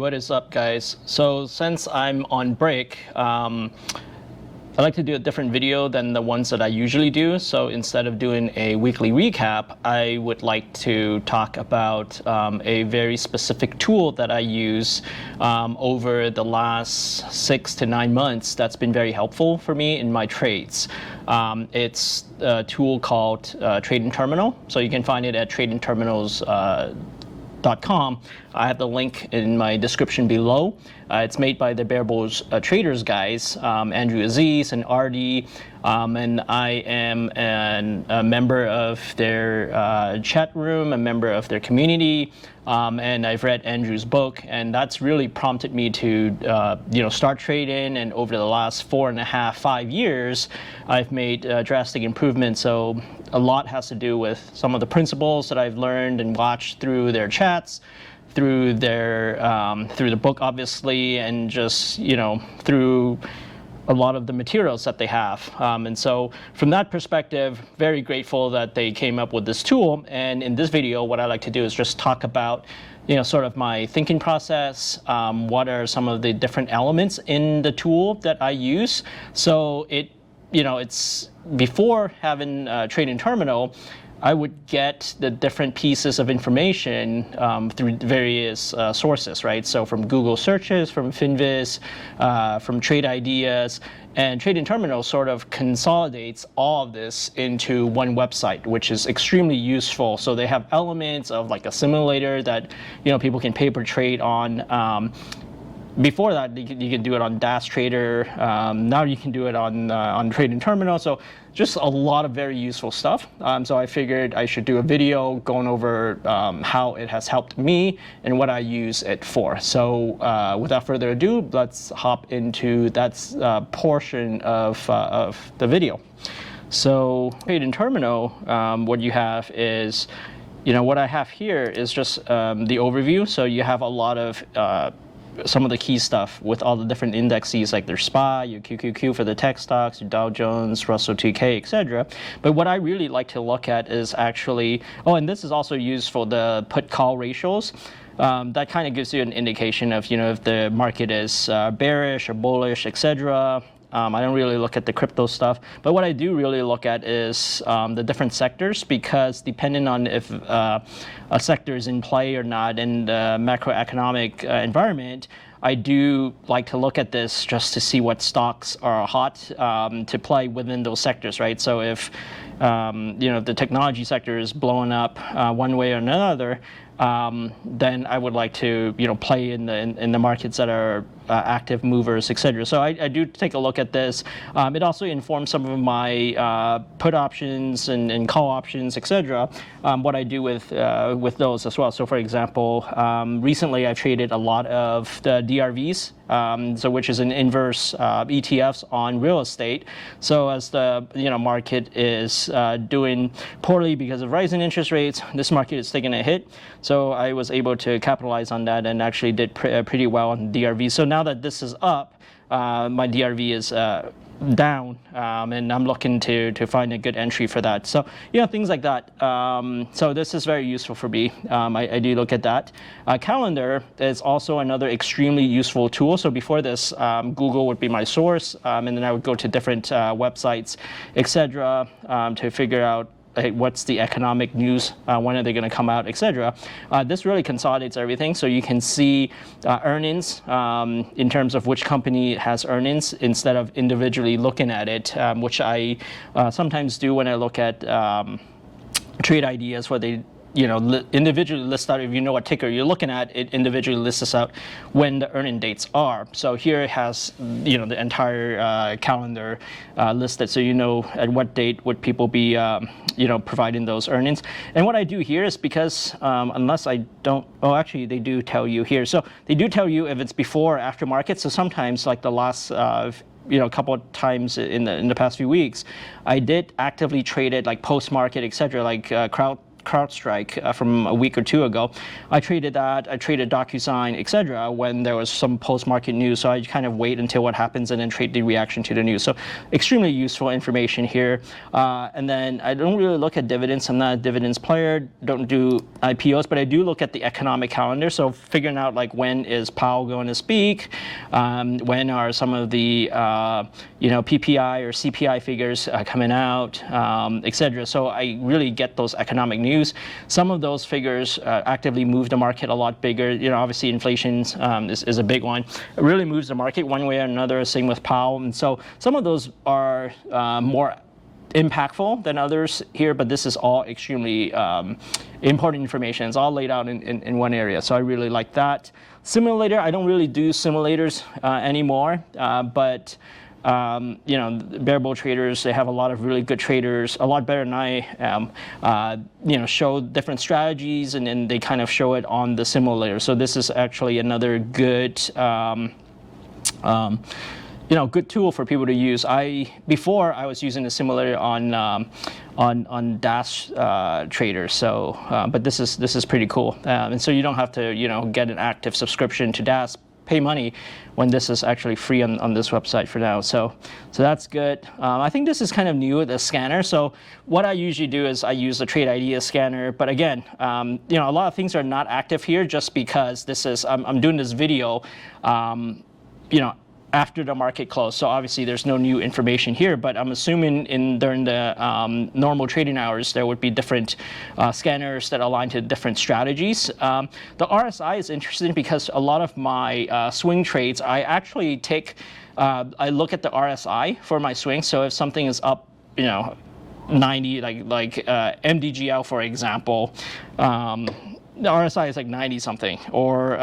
what is up, guys? So since I'm on break, I like to do a different video than the ones that I usually do. So instead of doing a weekly recap, I would like to talk about a very specific tool that I use over the last 6 to 9 months that's been very helpful for me in my trades. It's a tool called TradingTerminal. So you can find it at TradingTerminals.com. I have the link in my description below. It's made by the Bear Bulls Traders guys, Andrew Aziz and Artie, and I am a member of their chat room, a member of their community, and I've read Andrew's book, and that's really prompted me to start trading. And over the last 4.5, 5 years, I've made drastic improvements. So a lot has to do with some of the principles that I've learned and watched through their chats, through their through the book, obviously, and just through a lot of the materials that they have. And so from that perspective, very grateful that they came up with this tool. And in this video, what I like to do is just talk about sort of my thinking process, what are some of the different elements in the tool that I use. So it's before having TradingTerminal, I would get the different pieces of information through various sources, right? So from Google searches, from Finviz, from Trade Ideas, and TradingTerminal sort of consolidates all of this into one website, which is extremely useful. So they have elements of like a simulator that people can paper trade on. Before that, you can do it on Dash Trader. Now you can do it on TradingTerminal. So just a lot of very useful stuff. So I figured I should do a video going over how it has helped me and what I use it for. So without further ado, let's hop into that portion of the video. So TradingTerminal, what you have is, what I have here is just the overview. So you have a lot of some of the key stuff with all the different indexes, like their SPY, your QQQ for the tech stocks, your Dow Jones, Russell 2K, etc. But what I really like to look at is actually, and this is also used for the put-call ratios. That kind of gives you an indication of, if the market is bearish or bullish, etc. I don't really look at the crypto stuff, but what I do really look at is the different sectors, because depending on if a sector is in play or not in the macroeconomic environment, I do like to look at this just to see what stocks are hot to play within those sectors, right? So if the technology sector is blowing up one way or another, then I would like to play in the markets that are active movers, etc. So I do take a look at this. It also informs some of my put options and call options, etc. What I do with those as well. So for example, recently I've traded a lot of the DRVs, which is an inverse ETFs on real estate. So as the market is doing poorly because of rising interest rates, this market is taking a hit. So I was able to capitalize on that and actually did pretty well on DRV. So now that this is up, my DRV is down, and I'm looking to find a good entry for that. So things like that. So this is very useful for me. I do look at that. Calendar is also another extremely useful tool. So before this, Google would be my source, and then I would go to different websites, etc., to figure out what's the economic news, when are they going to come out, etc. This really consolidates everything, so you can see earnings in terms of which company has earnings instead of individually looking at it, which I sometimes do when I look at trade ideas, where they individually list out, if you know what ticker you're looking at, it individually lists out when the earning dates are. So here it has the entire calendar listed, so at what date would people be providing those earnings. And what I do here is, because unless I don't, actually they do tell you here. So they do tell you if it's before or after market. So sometimes, like the last a couple of times in the past few weeks, I did actively trade it like post market, etc., like CrowdStrike from a week or two ago. I traded that. I traded DocuSign, etc. when there was some post-market news. So I kind of wait until what happens and then trade the reaction to the news. So extremely useful information here. And then I don't really look at dividends. I'm not a dividends player. Don't do IPOs, but I do look at the economic calendar. So figuring out like when is Powell going to speak, when are some of the PPI or CPI figures coming out, etc. So I really get those economic news. Some of those figures actively move the market a lot bigger. Obviously inflation is a big one. It really moves the market one way or another. Same with Powell. And so some of those are more impactful than others here, but this is all extremely important information. It's all laid out in one area, so I really like that. Simulator, I don't really do simulators anymore, but bear bull traders, they have a lot of really good traders, a lot better than I am, show different strategies, and then they kind of show it on the simulator. So this is actually another good good tool for people to use. Before I was using the simulator on Dash Trader, so but this is pretty cool, and so you don't have to get an active subscription to Dash, pay money, when this is actually free on this website for now. So that's good. I think this is kind of new with the scanner. So what I usually do is I use the Trade Idea scanner, but again, a lot of things are not active here just because this is I'm doing this video, after the market close. So obviously there's no new information here, but I'm assuming during the normal trading hours, there would be different scanners that align to different strategies. The RSI is interesting because a lot of my swing trades, I actually I look at the RSI for my swing. So if something is up, 90, like MDGL, for example, the RSI is like 90 something, or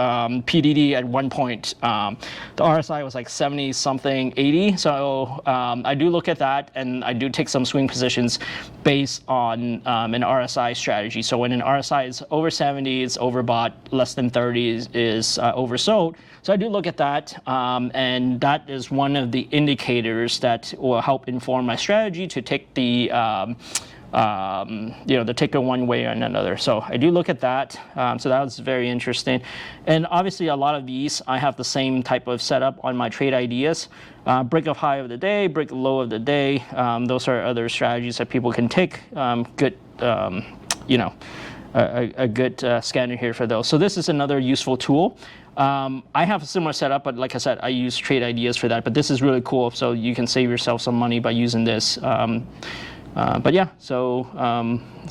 PDD at one point, the RSI was like 70 something, 80. So I do look at that, and I do take some swing positions based on an RSI strategy. So when an RSI is over 70, it's overbought, less than 30 is oversold. So I do look at that, and that is one of the indicators that will help inform my strategy to take the the ticker one way or another. So I do look at that. So that was very interesting. And obviously a lot of these, I have the same type of setup on my trade ideas. Break of high of the day, break low of the day. Those are other strategies that people can take. Good, a good scanner here for those. So this is another useful tool. I have a similar setup, but like I said, I use trade ideas for that. But this is really cool. So you can save yourself some money by using this. But yeah, so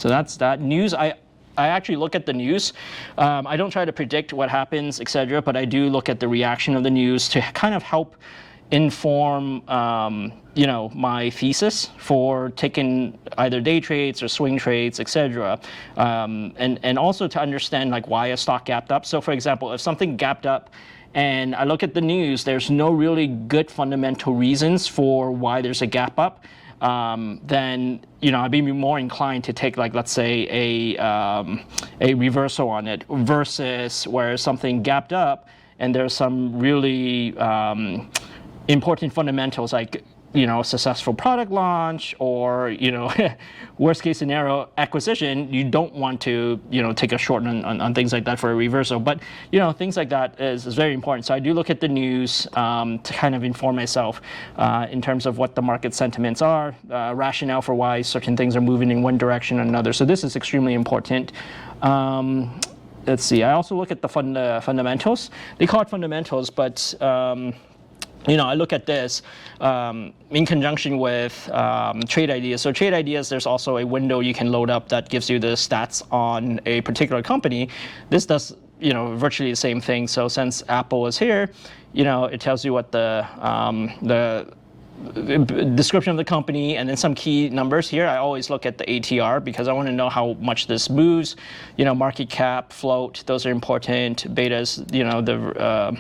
that's that. News, I actually look at the news. I don't try to predict what happens, etc., but I do look at the reaction of the news to kind of help inform my thesis for taking either day trades or swing trades, etc., and also to understand like why a stock gapped up. So for example, if something gapped up and I look at the news, there's no really good fundamental reasons for why there's a gap up, then I'd be more inclined to take, like, let's say a reversal on it, versus where something gapped up and there's some really important fundamentals, like successful product launch, or worst case scenario acquisition. You don't want to take a short on things like that for a reversal. But things like that is very important. So I do look at the news to kind of inform myself in terms of what the market sentiments are, rationale for why certain things are moving in one direction or another. So this is extremely important. Let's see. I also look at the fundamentals. They call it fundamentals, but I look at this in conjunction with trade ideas. So trade ideas, there's also a window you can load up that gives you the stats on a particular company. This does virtually the same thing. So since Apple is here, it tells you what the description of the company and then some key numbers here. I always look at the ATR because I want to know how much this moves. Market cap, float, those are important. Betas, the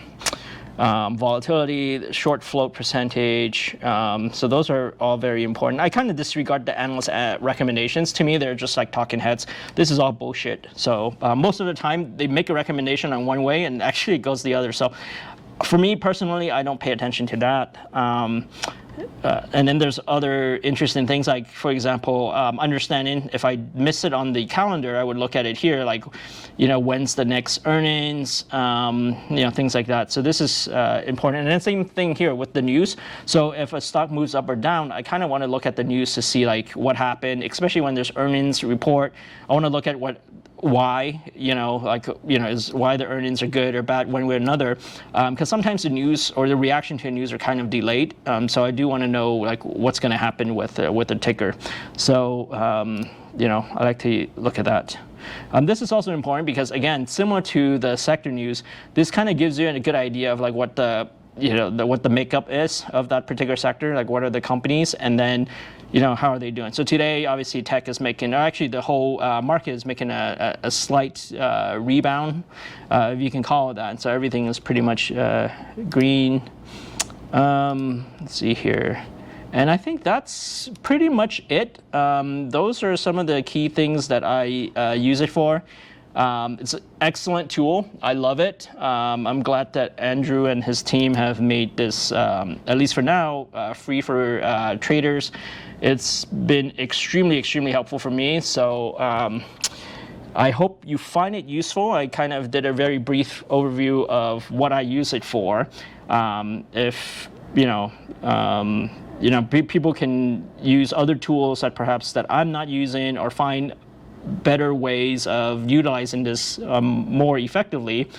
volatility, the short float percentage. So those are all very important. I kind of disregard the analyst recommendations. To me, they're just like talking heads. This is all bullshit. So most of the time, they make a recommendation on one way and actually it goes the other. So for me personally, I don't pay attention to that. and then there's other interesting things, like, for example, understanding if I miss it on the calendar, I would look at it here, like, when's the next earnings, things like that. So this is important. And then same thing here with the news. So if a stock moves up or down, I kind of want to look at the news to see like what happened, especially when there's earnings report. I want to look at why, is why the earnings are good or bad one way or another, because sometimes the news or the reaction to the news are kind of delayed. So I do want to know like what's going to happen with the ticker. So I like to look at that. This is also important because, again, similar to the sector news, this kind of gives you a good idea of like what the what the makeup is of that particular sector, like what are the companies, and then how are they doing. So today, obviously, tech is making, or actually the whole market is making a slight rebound, if you can call it that. And so everything is pretty much green. Let's see here. And I think that's pretty much it. Those are some of the key things that I use it for. It's an excellent tool. I love it. I'm glad that Andrew and his team have made this, at least for now, free for traders. It's been extremely, extremely helpful for me. So I hope you find it useful. I kind of did a very brief overview of what I use it for. If people can use other tools that perhaps that I'm not using, or find better ways of utilizing this more effectively,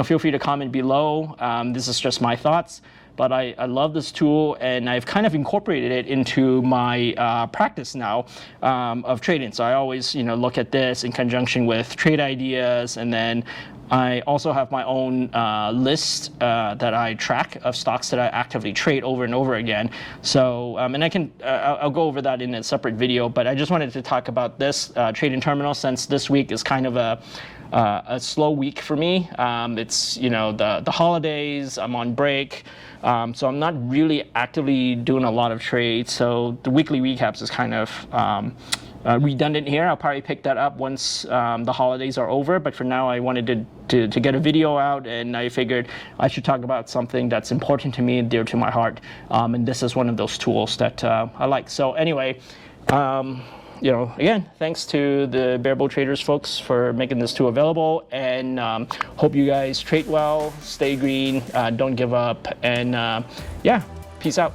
feel free to comment below. This is just my thoughts, but I love this tool, and I've kind of incorporated it into my practice now of trading. So I always look at this in conjunction with trade ideas, and then I also have my own list that I track of stocks that I actively trade over and over again. So, and I'll go over that in a separate video, but I just wanted to talk about this TradingTerminal, since this week is kind of a slow week for me. It's the holidays, I'm on break, so I'm not really actively doing a lot of trades. So the weekly recaps is kind of redundant here. I'll probably pick that up once the holidays are over, but for now I wanted to get a video out, and I figured I should talk about something that's important to me and dear to my heart, and this is one of those tools that I like. So anyway, again, thanks to the Bear Bull Traders folks for making this tool available, and hope you guys trade well, stay green, don't give up, and yeah, peace out.